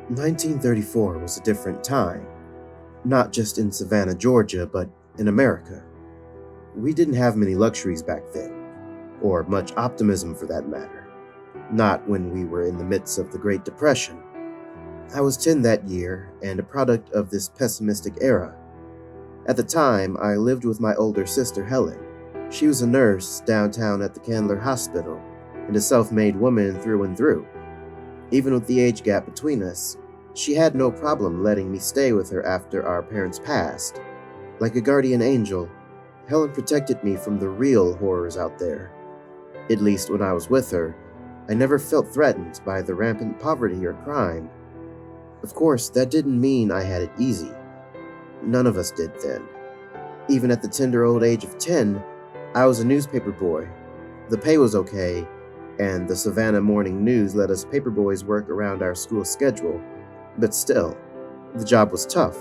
1934 was a different time, not just in Savannah, Georgia, but in America. We didn't have many luxuries back then, or much optimism for that matter. Not when we were in the midst of the Great Depression. I was 10 that year and a product of this pessimistic era. At the time, I lived with my older sister Helen. She was a nurse downtown at the Candler Hospital and a self-made woman through and through. Even with the age gap between us, she had no problem letting me stay with her after our parents passed. Like a guardian angel, Helen protected me from the real horrors out there. At least when I was with her, I never felt threatened by the rampant poverty or crime. Of course, that didn't mean I had it easy. None of us did then. Even at the tender old age of 10, I was a newspaper boy. The pay was okay, and the Savannah Morning News let us paperboys work around our school schedule. But still, the job was tough.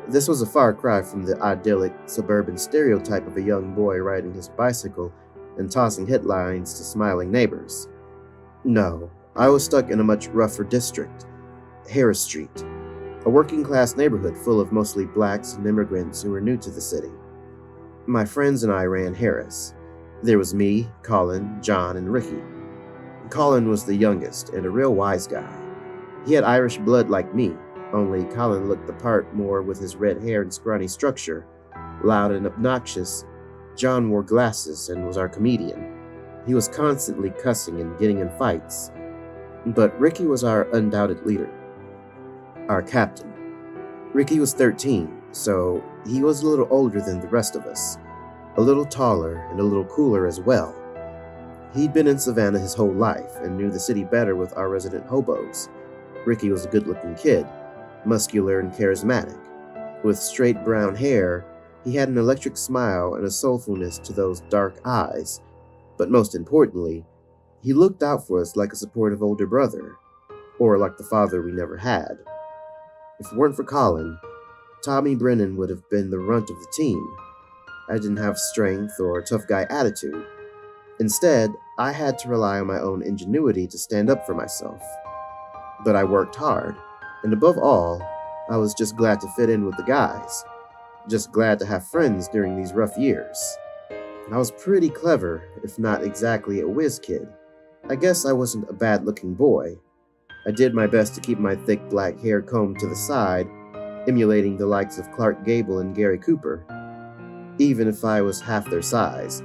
This was a far cry from the idyllic suburban stereotype of a young boy riding his bicycle and tossing headlines to smiling neighbors. No, I was stuck in a much rougher district, Harris Street, a working-class neighborhood full of mostly blacks and immigrants who were new to the city. My friends and I ran Harris. There was me, Colin, John, and Ricky. Colin was the youngest and a real wise guy. He had Irish blood like me, only Colin looked the part more with his red hair and scrawny structure. Loud and obnoxious, John wore glasses and was our comedian. He was constantly cussing and getting in fights. But Ricky was our undoubted leader. Our captain. Ricky was 13, so he was a little older than the rest of us, a little taller and a little cooler as well. He'd been in Savannah his whole life and knew the city better with our resident hobos. Ricky was a good-looking kid, muscular and charismatic. With straight brown hair, he had an electric smile and a soulfulness to those dark eyes, but most importantly, he looked out for us like a supportive older brother, or like the father we never had. If it weren't for Colin, Tommy Brennan would have been the runt of the team. I didn't have strength or a tough guy attitude. Instead, I had to rely on my own ingenuity to stand up for myself. But I worked hard, and above all, I was just glad to fit in with the guys. Just glad to have friends during these rough years. I was pretty clever, if not exactly a whiz kid. I guess I wasn't a bad-looking boy. I did my best to keep my thick black hair combed to the side, emulating the likes of Clark Gable and Gary Cooper, even if I was half their size.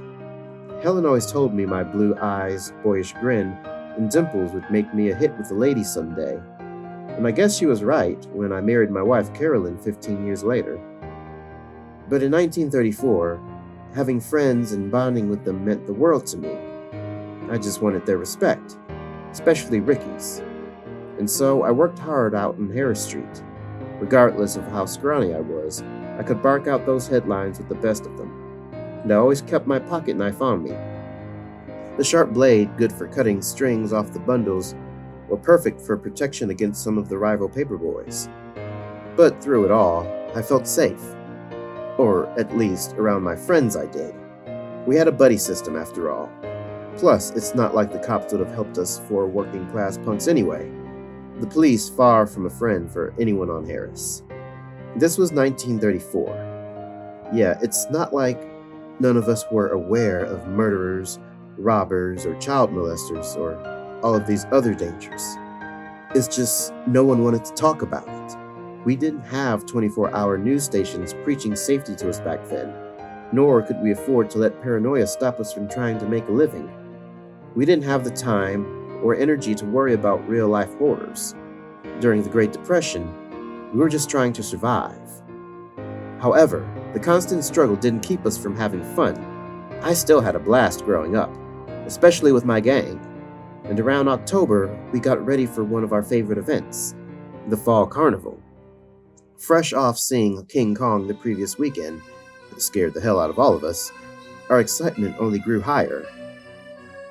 Helen always told me my blue eyes, boyish grin, and dimples would make me a hit with the ladies someday. And I guess she was right when I married my wife Carolyn 15 years later. But in 1934, having friends and bonding with them meant the world to me. I just wanted their respect, especially Ricky's. And so I worked hard out on Harris Street. Regardless of how scrawny I was, I could bark out those headlines with the best of them. And I always kept my pocket knife on me. The sharp blade, good for cutting strings off the bundles, were perfect for protection against some of the rival paperboys. But through it all, I felt safe. Or at least around my friends I did. We had a buddy system after all. Plus, it's not like the cops would have helped us for working class punks anyway. The police far from a friend for anyone on Harris. This was 1934. Yeah, it's not like none of us were aware of murderers, robbers, or child molesters, or all of these other dangers. It's just no one wanted to talk about it. We didn't have 24-hour news stations preaching safety to us back then, nor could we afford to let paranoia stop us from trying to make a living. We didn't have the time or energy to worry about real-life horrors. During the Great Depression, we were just trying to survive. However, the constant struggle didn't keep us from having fun. I still had a blast growing up, especially with my gang. And around October, we got ready for one of our favorite events, the Fall Carnival. Fresh off seeing King Kong the previous weekend, that scared the hell out of all of us, our excitement only grew higher.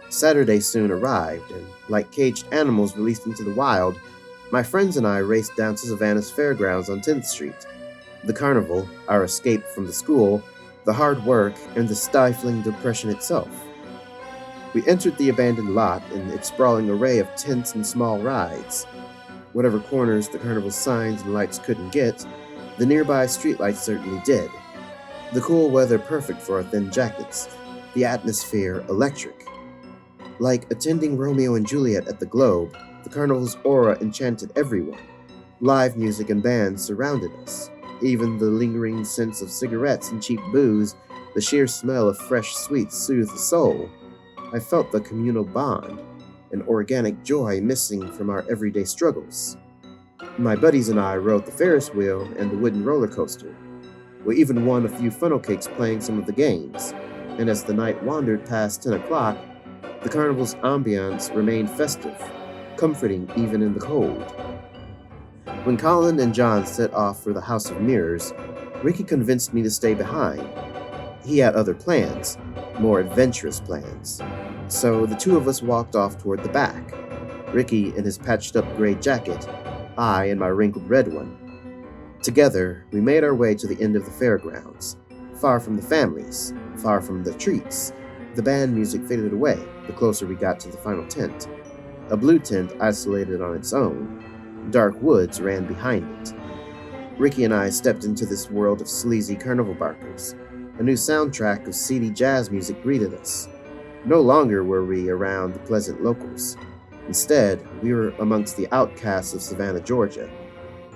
Saturday soon arrived, and like caged animals released into the wild, my friends and I raced down to Savannah's fairgrounds on 10th Street. The carnival, our escape from the school, the hard work, and the stifling depression itself. We entered the abandoned lot in its sprawling array of tents and small rides. Whatever corners the carnival's signs and lights couldn't get, the nearby streetlights certainly did. The cool weather perfect for our thin jackets, the atmosphere electric. Like attending Romeo and Juliet at the Globe, the carnival's aura enchanted everyone. Live music and bands surrounded us. Even the lingering sense of cigarettes and cheap booze, the sheer smell of fresh sweets soothed the soul. I felt the communal bond, an organic joy missing from our everyday struggles. My buddies and I rode the Ferris wheel and the wooden roller coaster. We even won a few funnel cakes playing some of the games, and as the night wandered past 10 o'clock, the carnival's ambiance remained festive, comforting even in the cold. When Colin and John set off for the House of Mirrors, Ricky convinced me to stay behind. He had other plans, more adventurous plans. So the two of us walked off toward the back, Ricky in his patched-up gray jacket, I in my wrinkled red one. Together, we made our way to the end of the fairgrounds, far from the families, far from the treats. The band music faded away the closer we got to the final tent. A blue tent isolated on its own. Dark woods ran behind it. Ricky and I stepped into this world of sleazy carnival barkers. A new soundtrack of seedy jazz music greeted us. No longer were we around the pleasant locals. Instead, we were amongst the outcasts of Savannah, Georgia,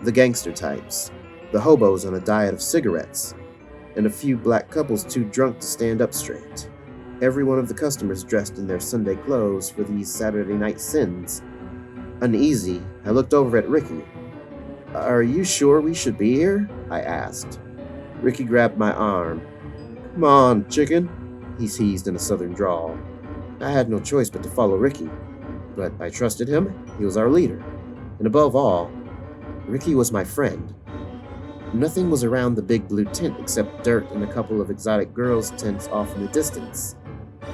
the gangster types, the hobos on a diet of cigarettes, and a few black couples too drunk to stand up straight. Every one of the customers dressed in their Sunday clothes for these Saturday night sins. Uneasy, I looked over at Ricky. "Are you sure we should be here?" I asked. Ricky grabbed my arm. "Come on, chicken," he teased in a southern drawl. I had no choice but to follow Ricky, but I trusted him. He was our leader. And above all, Ricky was my friend. Nothing was around the big blue tent except dirt and a couple of exotic girls' tents off in the distance.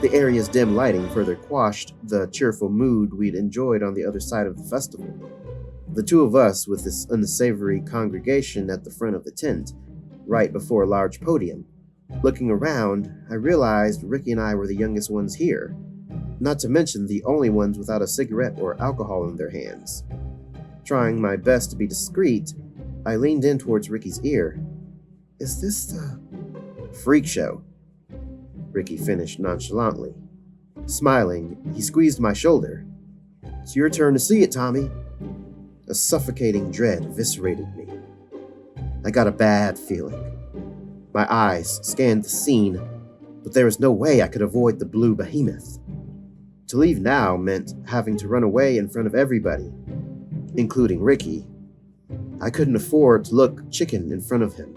The area's dim lighting further quashed the cheerful mood we'd enjoyed on the other side of the festival. The two of us with this unsavory congregation at the front of the tent, right before a large podium. Looking around, I realized Ricky and I were the youngest ones here, not to mention the only ones without a cigarette or alcohol in their hands. Trying my best to be discreet, I leaned in towards Ricky's ear. "Is this the freak show?" Ricky finished nonchalantly. Smiling, he squeezed my shoulder. "It's your turn to see it, Tommy." A suffocating dread eviscerated me. I got a bad feeling. My eyes scanned the scene, but there was no way I could avoid the blue behemoth. To leave now meant having to run away in front of everybody, including Ricky. I couldn't afford to look chicken in front of him.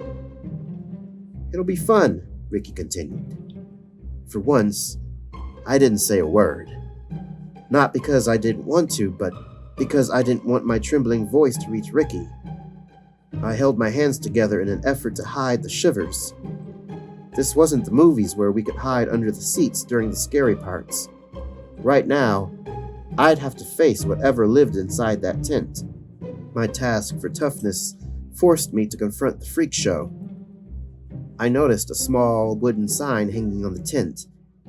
"It'll be fun," Ricky continued. For once, I didn't say a word. Not because I didn't want to, but because I didn't want my trembling voice to reach Ricky. I held my hands together in an effort to hide the shivers. This wasn't the movies where we could hide under the seats during the scary parts. Right now, I'd have to face whatever lived inside that tent. My task for toughness forced me to confront the freak show. I noticed a small wooden sign hanging on the tent.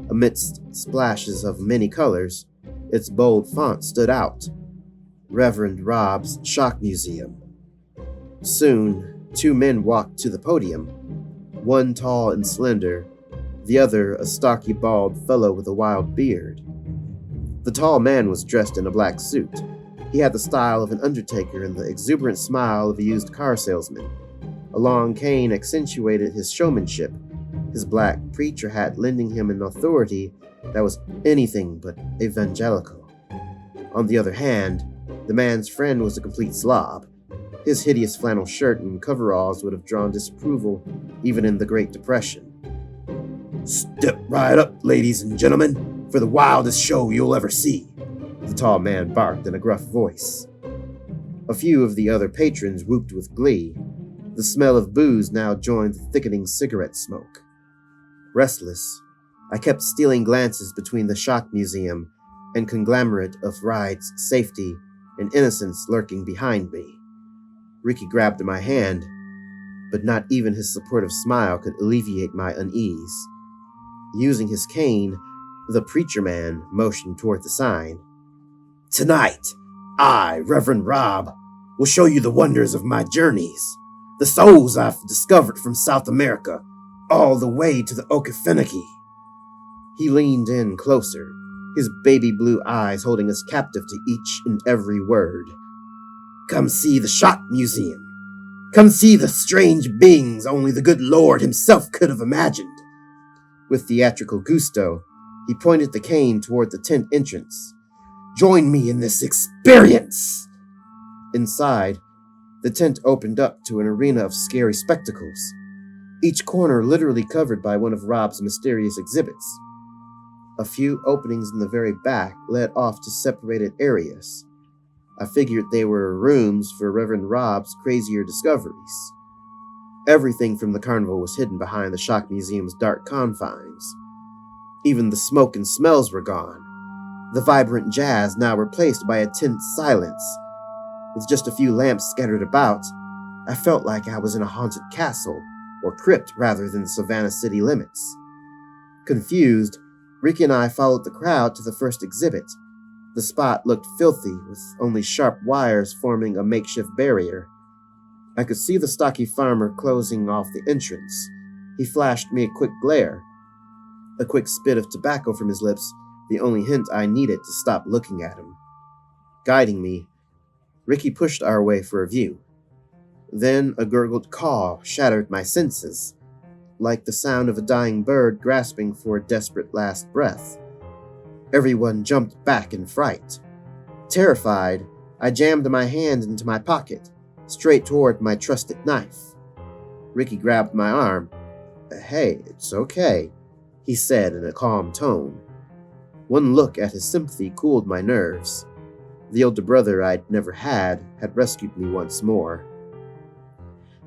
Amidst splashes of many colors, its bold font stood out. Reverend Rob's Shock Museum. Soon, two men walked to the podium, one tall and slender, the other a stocky, bald fellow with a wild beard. The tall man was dressed in a black suit. He had the style of an undertaker and the exuberant smile of a used car salesman. A long cane accentuated his showmanship, his black preacher hat lending him an authority that was anything but evangelical. On the other hand, the man's friend was a complete slob. His hideous flannel shirt and coveralls would have drawn disapproval even in the Great Depression. "Step right up, ladies and gentlemen, for the wildest show you'll ever see," the tall man barked in a gruff voice. A few of the other patrons whooped with glee. The smell of booze now joined the thickening cigarette smoke. Restless, I kept stealing glances between the Shock Museum and conglomerate of rides, safety, and innocence lurking behind me. Ricky grabbed my hand, but not even his supportive smile could alleviate my unease. Using his cane, the preacher man motioned toward the sign. "Tonight, I, Reverend Rob, We'll show you the wonders of my journeys, the souls I've discovered from South America, all the way to the Okefenokee." He leaned in closer, his baby blue eyes holding us captive to each and every word. "Come see the Shock Museum. Come see the strange beings only the good Lord himself could have imagined." With theatrical gusto, he pointed the cane toward the tent entrance. "Join me in this experience." Inside, the tent opened up to an arena of scary spectacles, each corner literally covered by one of Rob's mysterious exhibits. A few openings in the very back led off to separated areas. I figured they were rooms for Reverend Rob's crazier discoveries. Everything from the carnival was hidden behind the Shock Museum's dark confines. Even the smoke and smells were gone, the vibrant jazz now replaced by a tense silence. With just a few lamps scattered about, I felt like I was in a haunted castle, or crypt rather than the Savannah city limits. Confused, Ricky and I followed the crowd to the first exhibit. The spot looked filthy, with only sharp wires forming a makeshift barrier. I could see the stocky farmer closing off the entrance. He flashed me a quick glare. A quick spit of tobacco from his lips, the only hint I needed to stop looking at him. Guiding me, Ricky pushed our way for a view. Then a gurgled caw shattered my senses, like the sound of a dying bird grasping for a desperate last breath. Everyone jumped back in fright. Terrified, I jammed my hand into my pocket, straight toward my trusted knife. Ricky grabbed my arm. "Hey, it's okay," he said in a calm tone. One look at his sympathy cooled my nerves. The older brother I'd never had rescued me once more.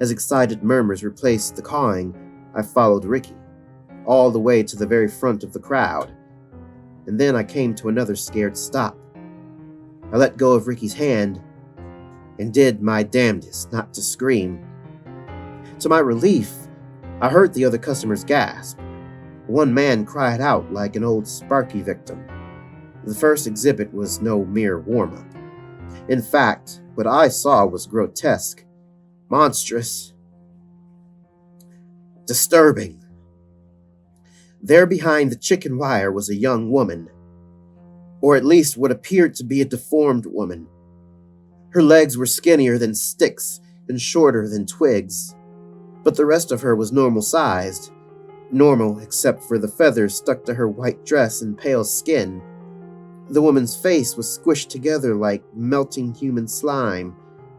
As excited murmurs replaced the cawing, I followed Ricky, all the way to the very front of the crowd. And then I came to another scared stop. I let go of Ricky's hand and did my damnedest not to scream. To my relief, I heard the other customers gasp. One man cried out like an old Sparky victim. The first exhibit was no mere warm-up. In fact, what I saw was grotesque, monstrous, disturbing. There behind the chicken wire was a young woman, or at least what appeared to be a deformed woman. Her legs were skinnier than sticks and shorter than twigs, but the rest of her was normal-sized. Normal except for the feathers stuck to her white dress and pale skin. The woman's face was squished together like melting human slime,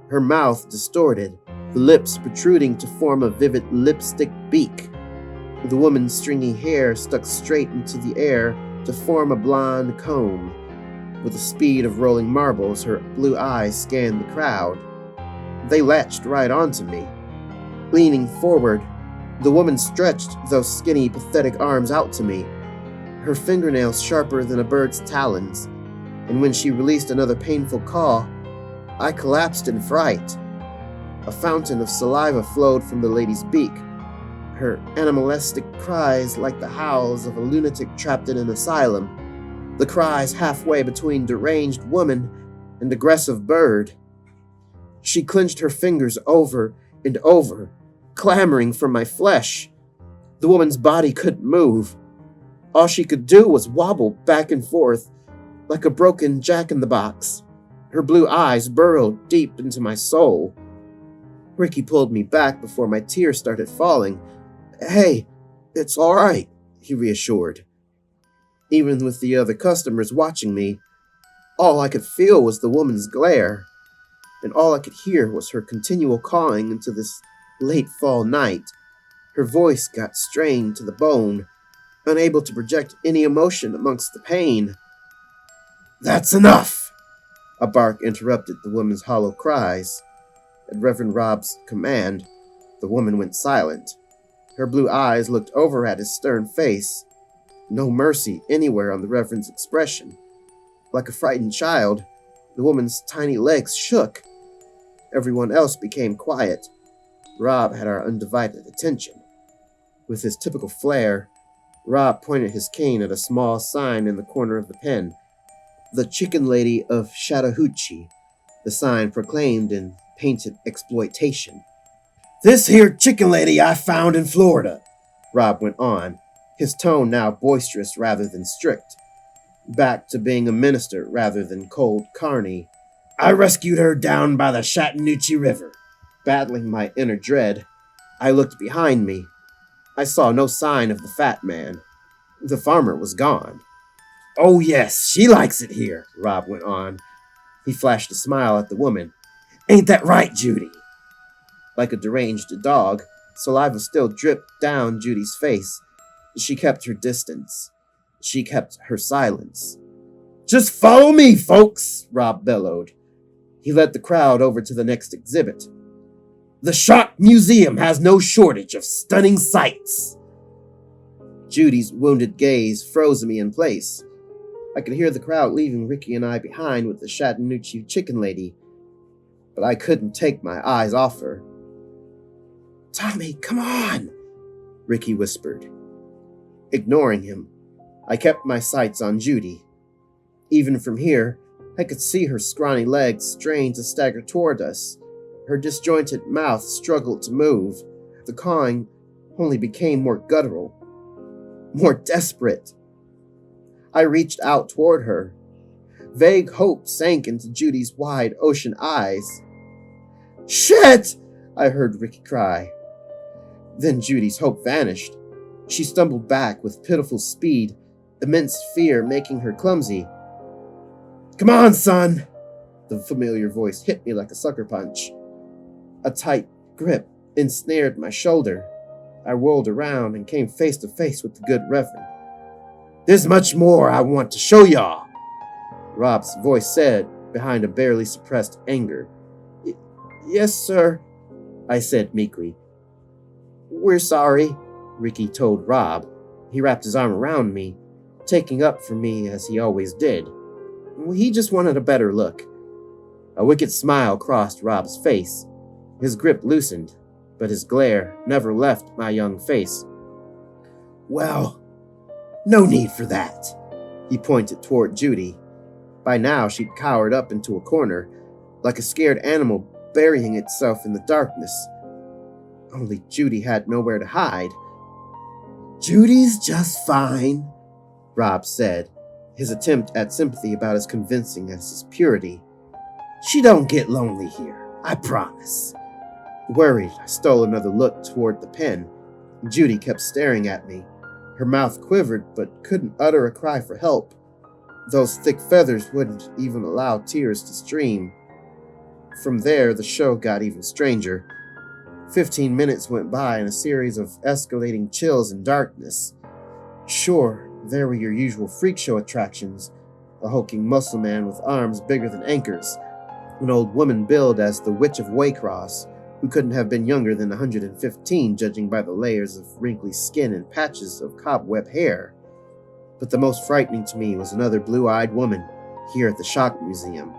her mouth distorted, the lips protruding to form a vivid lipstick beak. The woman's stringy hair stuck straight into the air to form a blonde comb. With the speed of rolling marbles, her blue eyes scanned the crowd. They latched right onto me. Leaning forward, the woman stretched those skinny, pathetic arms out to me, her fingernails sharper than a bird's talons, and when she released another painful caw, I collapsed in fright. A fountain of saliva flowed from the lady's beak, her animalistic cries like the howls of a lunatic trapped in an asylum, the cries halfway between deranged woman and aggressive bird. She clenched her fingers over and over, clamoring for my flesh. The woman's body couldn't move. All she could do was wobble back and forth, like a broken jack-in-the-box. Her blue eyes burrowed deep into my soul. Ricky pulled me back before my tears started falling. "Hey, it's all right," he reassured. Even with the other customers watching me, all I could feel was the woman's glare, and all I could hear was her continual cawing into this late fall night. Her voice got strained to the bone, unable to project any emotion amongst the pain. "That's enough!" A bark interrupted the woman's hollow cries. At Reverend Rob's command, the woman went silent. Her blue eyes looked over at his stern face. No mercy anywhere on the Reverend's expression. Like a frightened child, the woman's tiny legs shook. Everyone else became quiet. Rob had our undivided attention. With his typical flair, Rob pointed his cane at a small sign in the corner of the pen. "The Chicken Lady of Chattahoochee," The sign proclaimed in painted exploitation. "This here chicken lady I found in Florida," Rob went on, his tone now boisterous rather than strict, back to being a minister rather than cold carny. "I rescued her down by the Chattahoochee River." Battling my inner dread, I looked behind me. I saw no sign of the fat man. The farmer was gone. "Oh yes, she likes it here," Rob went on. He flashed a smile at the woman. "Ain't that right, Judy?" Like a deranged dog, saliva still dripped down Judy's face. She kept her distance. She kept her silence. "Just follow me, folks," Rob bellowed. He led the crowd over to the next exhibit. "The Shock Museum has no shortage of stunning sights." Judy's wounded gaze froze me in place. I could hear the crowd leaving Ricky and I behind with the Chattahoochee chicken lady, but I couldn't take my eyes off her. "Tommy, come on," Ricky whispered. Ignoring him, I kept my sights on Judy. Even from here, I could see her scrawny legs strain to stagger toward us. Her disjointed mouth struggled to move. The cawing only became more guttural, more desperate. I reached out toward her. Vague hope sank into Judy's wide ocean eyes. "Shit!" I heard Ricky cry. Then Judy's hope vanished. She stumbled back with pitiful speed, immense fear making her clumsy. "Come on, son!" The familiar voice hit me like a sucker punch. A tight grip ensnared my shoulder. I whirled around and came face to face with the good Reverend. "There's much more I want to show y'all," Rob's voice said behind a barely suppressed anger. "Yes, sir," I said meekly. "We're sorry," Ricky told Rob. He wrapped his arm around me, taking up for me as he always did. He just wanted a better look. A wicked smile crossed Rob's face. His grip loosened, but his glare never left my young face. "Well, no need for that." He pointed toward Judy. By now, she'd cowered up into a corner, like a scared animal burying itself in the darkness. Only Judy had nowhere to hide. "Judy's just fine," Rob said, his attempt at sympathy about as convincing as his purity. "She don't get lonely here, I promise." Worried, I stole another look toward the pen. Judy kept staring at me. Her mouth quivered, but couldn't utter a cry for help. Those thick feathers wouldn't even allow tears to stream. From there, the show got even stranger. 15 minutes went by in a series of escalating chills and darkness. Sure, there were your usual freak show attractions, a hulking muscle man with arms bigger than anchors, an old woman billed as the Witch of Waycross, who couldn't have been younger than 115 judging by the layers of wrinkly skin and patches of cobweb hair. But the most frightening to me was another blue-eyed woman here at the Shock Museum.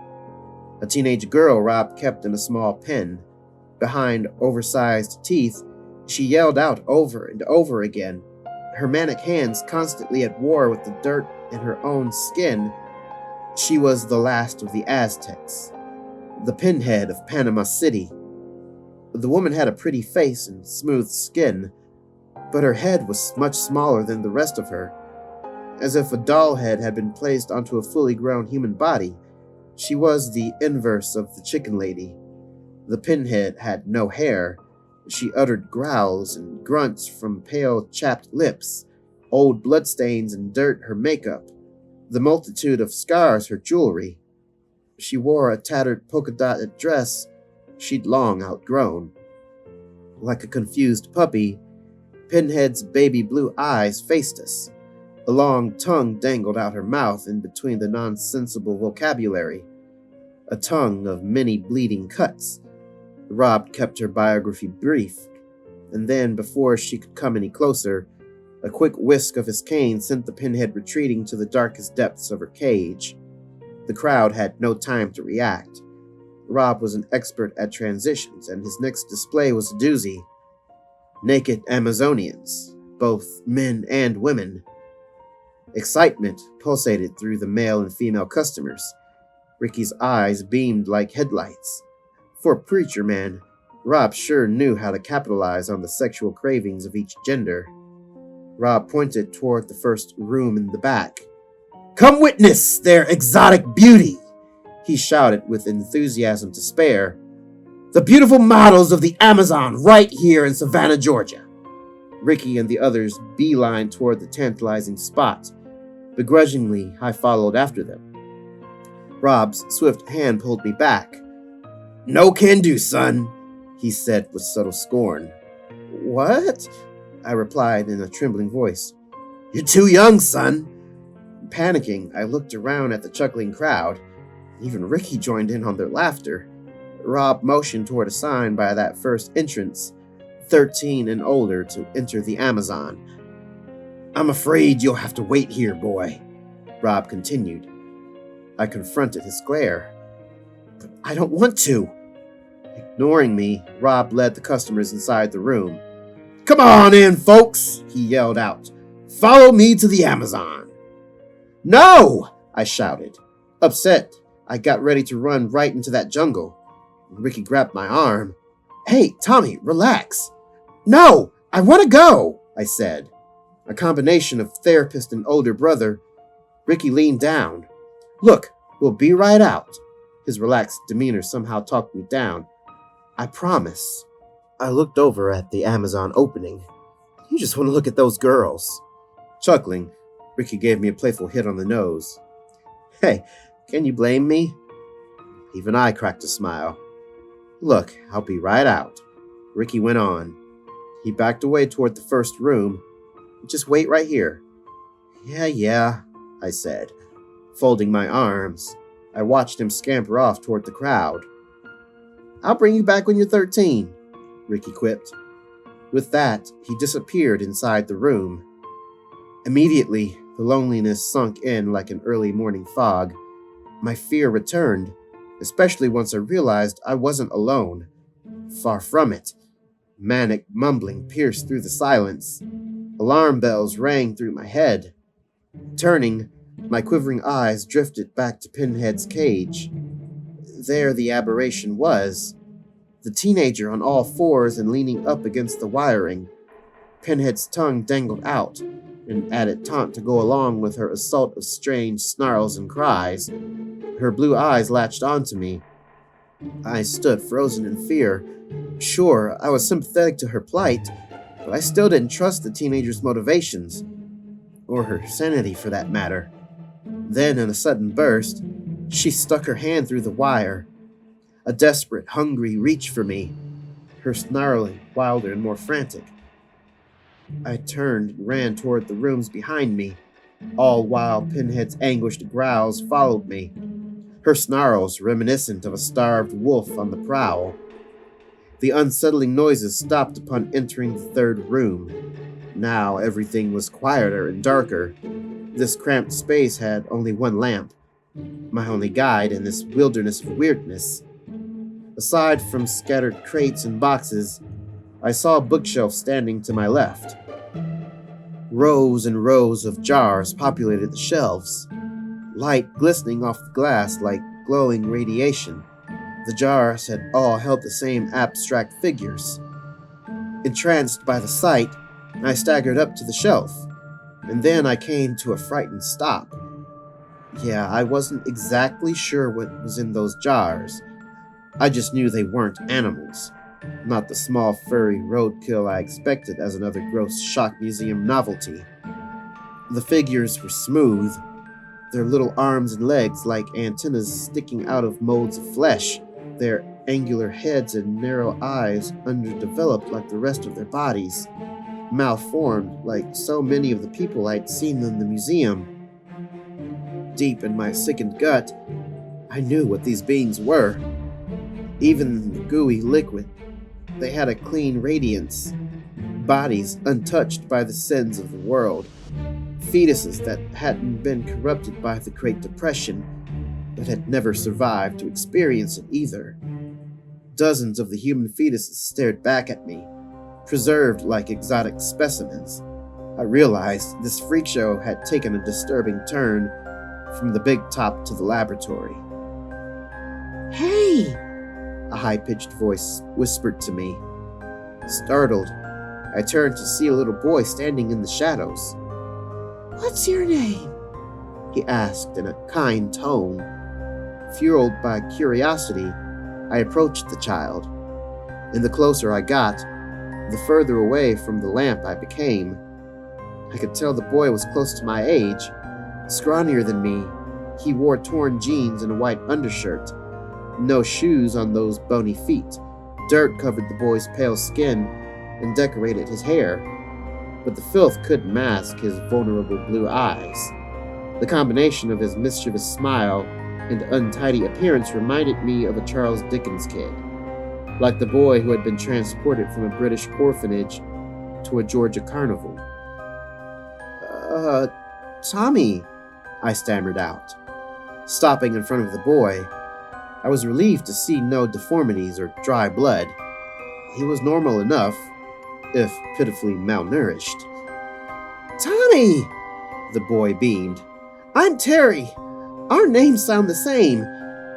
A teenage girl Rob kept in a small pen. Behind oversized teeth, she yelled out over and over again, her manic hands constantly at war with the dirt in her own skin. She was the last of the Aztecs, the pinhead of Panama City. The woman had a pretty face and smooth skin, but her head was much smaller than the rest of her, as if a doll head had been placed onto a fully grown human body. She was the inverse of the chicken lady. The pinhead had no hair. She uttered growls and grunts from pale, chapped lips, old bloodstains and dirt her makeup, the multitude of scars her jewelry. She wore a tattered polka-dotted dress she'd long outgrown. Like a confused puppy, Pinhead's baby blue eyes faced us. A long tongue dangled out her mouth in between the nonsensible vocabulary, a tongue of many bleeding cuts. Rob kept her biography brief, and then, before she could come any closer, a quick whisk of his cane sent the pinhead retreating to the darkest depths of her cage. The crowd had no time to react. Rob was an expert at transitions, and his next display was a doozy. Naked Amazonians, both men and women. Excitement pulsated through the male and female customers. Ricky's eyes beamed like headlights. For a preacher man, Rob sure knew how to capitalize on the sexual cravings of each gender. Rob pointed toward the first room in the back. "Come witness their exotic beauty," he shouted with enthusiasm to spare. "The beautiful models of the Amazon right here in Savannah, Georgia." Ricky and the others beelined toward the tantalizing spot. Begrudgingly, I followed after them. Rob's swift hand pulled me back. "No can do, son," he said with subtle scorn. "What?" I replied in a trembling voice. "You're too young, son." Panicking, I looked around at the chuckling crowd. Even Ricky joined in on their laughter. Rob motioned toward a sign by that first entrance, 13 and older to enter the Amazon. "I'm afraid you'll have to wait here, boy," Rob continued. I confronted his glare. "But I don't want to." Ignoring me, Rob led the customers inside the room. "Come on in, folks," he yelled out. "Follow me to the Amazon." "No!" I shouted. Upset, I got ready to run right into that jungle. Ricky grabbed my arm. "Hey, Tommy, relax." "No, I want to go," I said. A combination of therapist and older brother. Ricky leaned down. "Look, we'll be right out." His relaxed demeanor somehow talked me down. "I promise." I looked over at the Amazon opening. "You just want to look at those girls." Chuckling, Ricky gave me a playful hit on the nose. "Hey, can you blame me?" Even I cracked a smile. "Look, I'll be right out," Ricky went on. He backed away toward the first room. "Just wait right here." Yeah, I said. Folding my arms, I watched him scamper off toward the crowd. "I'll bring you back when you're 13, Ricky quipped. With that, he disappeared inside the room. Immediately, the loneliness sunk in like an early morning fog. My fear returned, especially once I realized I wasn't alone. Far from it. Manic mumbling pierced through the silence. Alarm bells rang through my head. Turning, my quivering eyes drifted back to Pinhead's cage. There the aberration was. The teenager on all fours and leaning up against the wiring. Pinhead's tongue dangled out, an added taunt to go along with her assault of strange snarls and cries. Her blue eyes latched onto me. I stood frozen in fear. Sure, I was sympathetic to her plight, but I still didn't trust the teenager's motivations, or her sanity for that matter. Then, in a sudden burst, she stuck her hand through the wire. A desperate, hungry reach for me, her snarling wilder and more frantic. I turned and ran toward the rooms behind me, all while Pinhead's anguished growls followed me, her snarls reminiscent of a starved wolf on the prowl. The unsettling noises stopped upon entering the third room. Now everything was quieter and darker. This cramped space had only one lamp, my only guide in this wilderness of weirdness. Aside from scattered crates and boxes, I saw a bookshelf standing to my left. Rows and rows of jars populated the shelves, light glistening off the glass like glowing radiation. The jars had all held the same abstract figures. Entranced by the sight, I staggered up to the shelf, and then I came to a frightened stop. Yeah, I wasn't exactly sure what was in those jars. I just knew they weren't animals, not the small furry roadkill I expected as another gross shock museum novelty. The figures were smooth, their little arms and legs like antennas sticking out of molds of flesh, their angular heads and narrow eyes underdeveloped like the rest of their bodies, malformed like so many of the people I'd seen in the museum. Deep in my sickened gut, I knew what these beings were. Even the gooey liquid, they had a clean radiance, bodies untouched by the sins of the world, fetuses that hadn't been corrupted by the Great Depression, but had never survived to experience it either. Dozens of the human fetuses stared back at me, preserved like exotic specimens. I realized this freak show had taken a disturbing turn from the big top to the laboratory. "Hey!" a high-pitched voice whispered to me. Startled, I turned to see a little boy standing in the shadows. "What's your name?" he asked in a kind tone. Fueled by curiosity, I approached the child, and the closer I got, the further away from the lamp I became. I could tell the boy was close to my age, scrawnier than me. He wore torn jeans and a white undershirt. No shoes on those bony feet. Dirt covered the boy's pale skin and decorated his hair, but the filth couldn't mask his vulnerable blue eyes. The combination of his mischievous smile and untidy appearance reminded me of a Charles Dickens kid, like the boy who had been transported from a British orphanage to a Georgia carnival. Tommy," I stammered out. Stopping in front of the boy, I was relieved to see no deformities or dry blood. He was normal enough, if pitifully malnourished. "Tommy!" the boy beamed. "I'm Terry. Our names sound the same."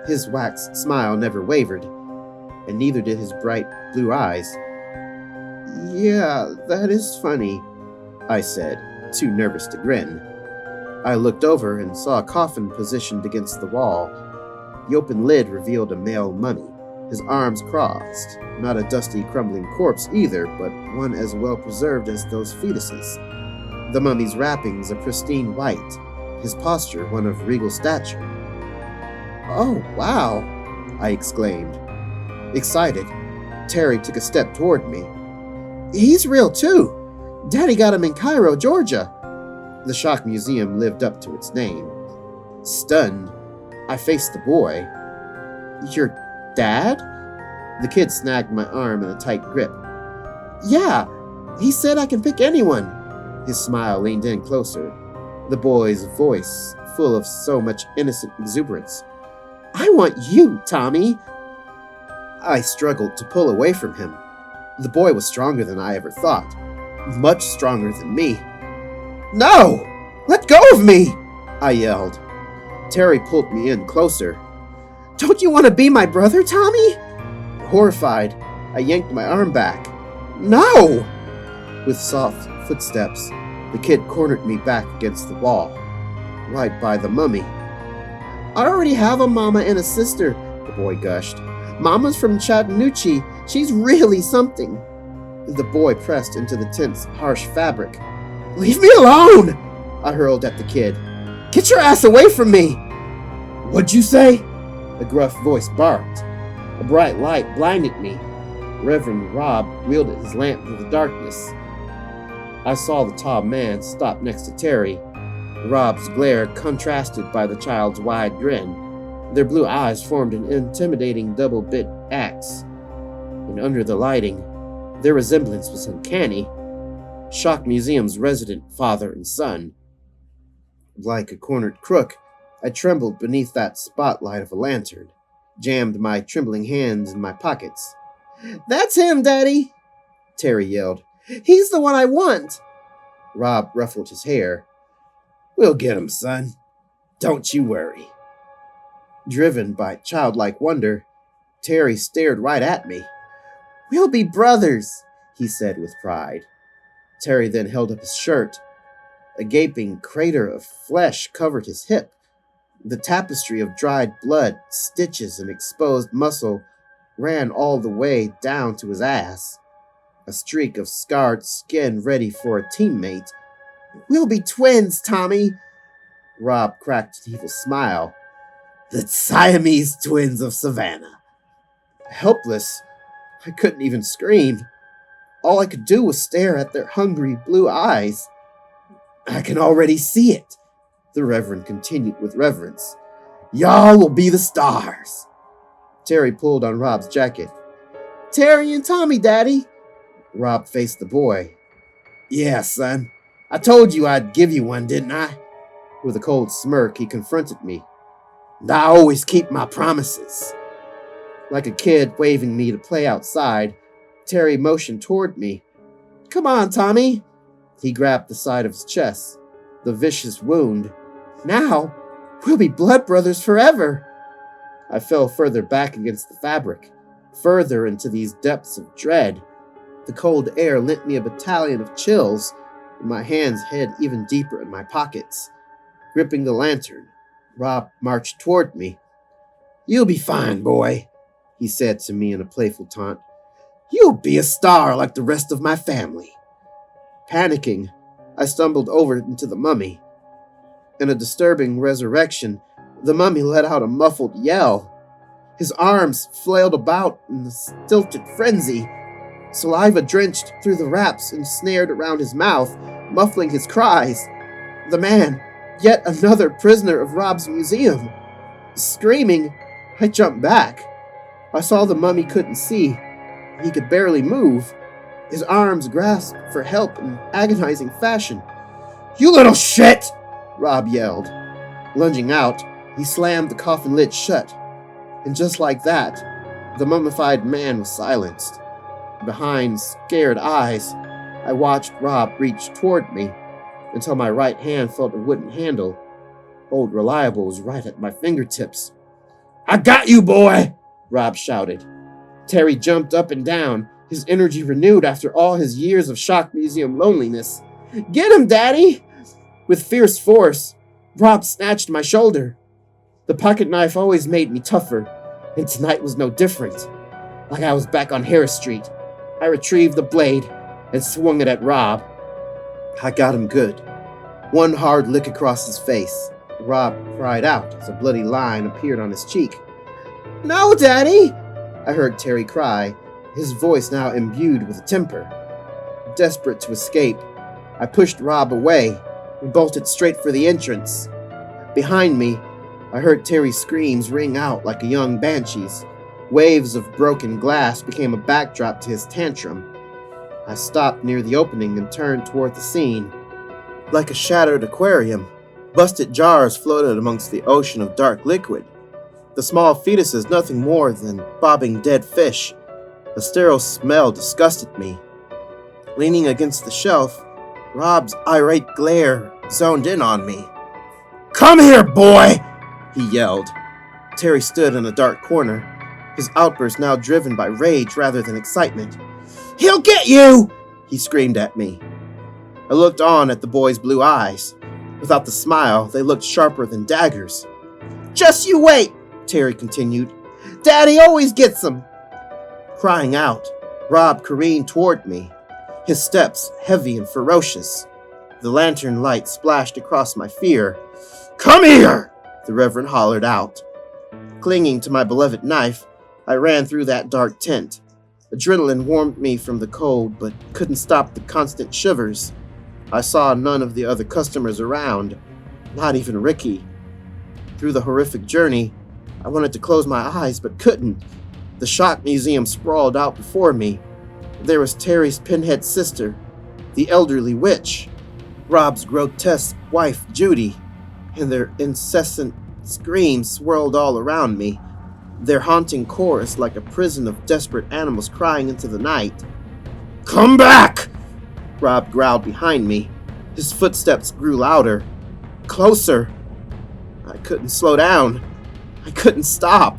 His waxed smile never wavered, and neither did his bright blue eyes. "Yeah, that is funny," I said, too nervous to grin. I looked over and saw a coffin positioned against the wall. The open lid revealed a male mummy, his arms crossed. Not a dusty, crumbling corpse either, but one as well preserved as those fetuses. The mummy's wrappings a pristine white, his posture one of regal stature. "Oh, wow!" I exclaimed. Excited, Terry took a step toward me. "He's real too! Daddy got him in Cairo, Georgia." The Shock Museum lived up to its name. Stunned, I faced the boy. "Your dad?" The kid snagged my arm in a tight grip. "Yeah, he said I can pick anyone." His smile leaned in closer, the boy's voice full of so much innocent exuberance. "I want you, Tommy." I struggled to pull away from him. The boy was stronger than I ever thought, much stronger than me. "No! Let go of me!" I yelled. Terry pulled me in closer. "Don't you want to be my brother, Tommy?" Horrified, I yanked my arm back. "No!" With soft footsteps, the kid cornered me back against the wall, right by the mummy. "I already have a mama and a sister," the boy gushed. "Mama's from Chattanooga. She's really something." The boy pressed into the tent's harsh fabric. "Leave me alone!" I hurled at the kid. "Get your ass away from me!" "What'd you say?" A gruff voice barked. A bright light blinded me. Reverend Rob wielded his lamp through the darkness. I saw the tall man stop next to Terry, Rob's glare contrasted by the child's wide grin. Their blue eyes formed an intimidating double-bit X, and under the lighting, their resemblance was uncanny. Shock Museum's resident father and son. Like a cornered crook, I trembled beneath that spotlight of a lantern, jammed my trembling hands in my pockets. "That's him, Daddy!" Terry yelled. "He's the one I want!" Rob ruffled his hair. "We'll get him, son. Don't you worry." Driven by childlike wonder, Terry stared right at me. "We'll be brothers," he said with pride. Terry then held up his shirt. A gaping crater of flesh covered his hip. The tapestry of dried blood, stitches, and exposed muscle ran all the way down to his ass. A streak of scarred skin ready for a teammate. "We'll be twins, Tommy!" Rob cracked an evil smile. "The Siamese twins of Savannah." Helpless, I couldn't even scream. All I could do was stare at their hungry blue eyes. "I can already see it," the Reverend continued with reverence. "Y'all will be the stars." Terry pulled on Rob's jacket. "Terry and Tommy, Daddy." Rob faced the boy. "Yeah, son. I told you I'd give you one, didn't I?" With a cold smirk, he confronted me. "And I always keep my promises." Like a kid waving me to play outside, Terry motioned toward me. "Come on, Tommy." He grabbed the side of his chest, the vicious wound. "Now, we'll be blood brothers forever." I fell further back against the fabric, further into these depths of dread. The cold air lent me a battalion of chills, and my hands hid even deeper in my pockets. Gripping the lantern, Rob marched toward me. "You'll be fine, boy," he said to me in a playful taunt. "You'll be a star like the rest of my family." Panicking, I stumbled over into the mummy. In a disturbing resurrection, the mummy let out a muffled yell. His arms flailed about in a stilted frenzy. Saliva drenched through the wraps and snared around his mouth, muffling his cries. The man, yet another prisoner of Rob's museum. Screaming, I jumped back. I saw the mummy couldn't see. He could barely move. His arms grasped for help in agonizing fashion. "You little shit!" Rob yelled. Lunging out, he slammed the coffin lid shut. And just like that, the mummified man was silenced. Behind scared eyes, I watched Rob reach toward me until my right hand felt a wooden handle. Old Reliable was right at my fingertips. "I got you, boy!" Rob shouted. Terry jumped up and down, his energy renewed after all his years of shock museum loneliness. "Get him, Daddy!" With fierce force, Rob snatched my shoulder. The pocket knife always made me tougher, and tonight was no different. Like I was back on Harris Street, I retrieved the blade and swung it at Rob. I got him good. One hard lick across his face. Rob cried out as a bloody line appeared on his cheek. "No, Daddy!" I heard Terry cry, his voice now imbued with a temper. Desperate to escape, I pushed Rob away and bolted straight for the entrance. Behind me, I heard Terry's screams ring out like a young banshee's. Waves of broken glass became a backdrop to his tantrum. I stopped near the opening and turned toward the scene. Like a shattered aquarium, busted jars floated amongst the ocean of dark liquid. The small fetuses nothing more than bobbing dead fish. The sterile smell disgusted me. Leaning against the shelf, Rob's irate glare zoned in on me. "Come here, boy!" he yelled. Terry stood in a dark corner, his outburst now driven by rage rather than excitement. "He'll get you!" he screamed at me. I looked on at the boy's blue eyes. Without the smile, they looked sharper than daggers. "Just you wait," Terry continued. "Daddy always gets them." Crying out, Rob careened toward me, his steps heavy and ferocious. The lantern light splashed across my fear. "Come here!" the Reverend hollered out. Clinging to my beloved knife, I ran through that dark tent. Adrenaline warmed me from the cold, but couldn't stop the constant shivers. I saw none of the other customers around, not even Ricky. Through the horrific journey, I wanted to close my eyes, but couldn't. The shock museum sprawled out before me. There was Terry's pinhead sister, the elderly witch, Rob's grotesque wife, Judy, and their incessant screams swirled all around me, their haunting chorus like a prison of desperate animals crying into the night. "Come back!" Rob growled behind me. His footsteps grew louder, closer. I couldn't slow down. I couldn't stop.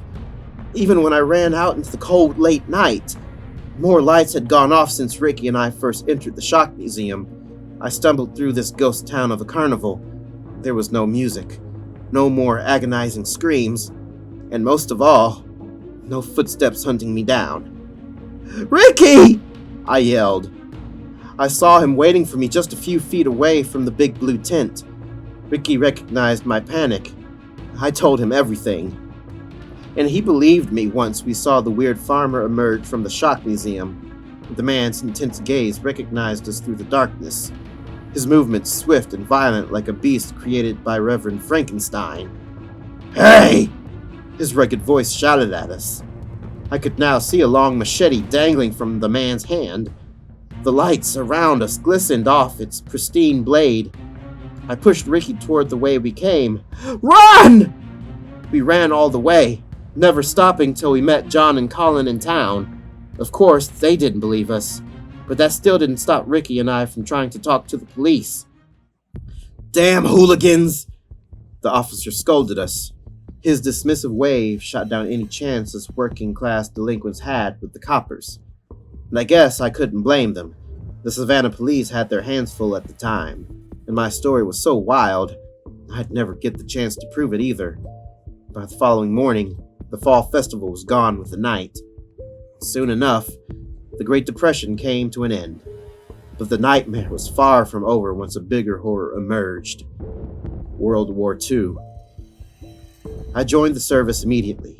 Even when I ran out into the cold, late night, more lights had gone off since Ricky and I first entered the shock museum. I stumbled through this ghost town of a carnival. There was no music, no more agonizing screams, and most of all, no footsteps hunting me down. "Ricky!" I yelled. I saw him waiting for me just a few feet away from the big blue tent. Ricky recognized my panic. I told him everything. And he believed me once we saw the weird farmer emerge from the shock museum. The man's intense gaze recognized us through the darkness. His movements swift and violent like a beast created by Reverend Frankenstein. "Hey!" His rugged voice shouted at us. I could now see a long machete dangling from the man's hand. The lights around us glistened off its pristine blade. I pushed Ricky toward the way we came. "Run!" We ran all the way, never stopping till we met John and Colin in town. Of course, they didn't believe us, but that still didn't stop Ricky and I from trying to talk to the police. "Damn hooligans!" The officer scolded us. His dismissive wave shot down any chances working-class delinquents had with the coppers. And I guess I couldn't blame them. The Savannah police had their hands full at the time, and my story was so wild, I'd never get the chance to prove it either. By the following morning, the fall festival was gone with the night. Soon enough, the Great Depression came to an end. But the nightmare was far from over once a bigger horror emerged: World War II. I joined the service immediately.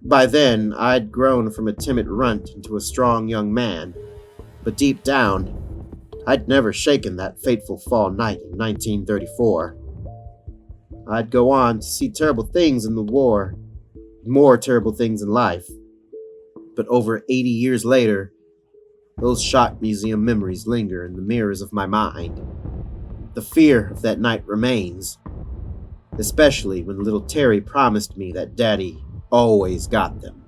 By then, I'd grown from a timid runt into a strong young man, but deep down, I'd never shaken that fateful fall night in 1934. I'd go on to see terrible things in the war, more terrible things in life. But over 80 years later, those shock museum memories linger in the mirrors of my mind. The fear of that night remains, especially when little Terry promised me that Daddy always got them.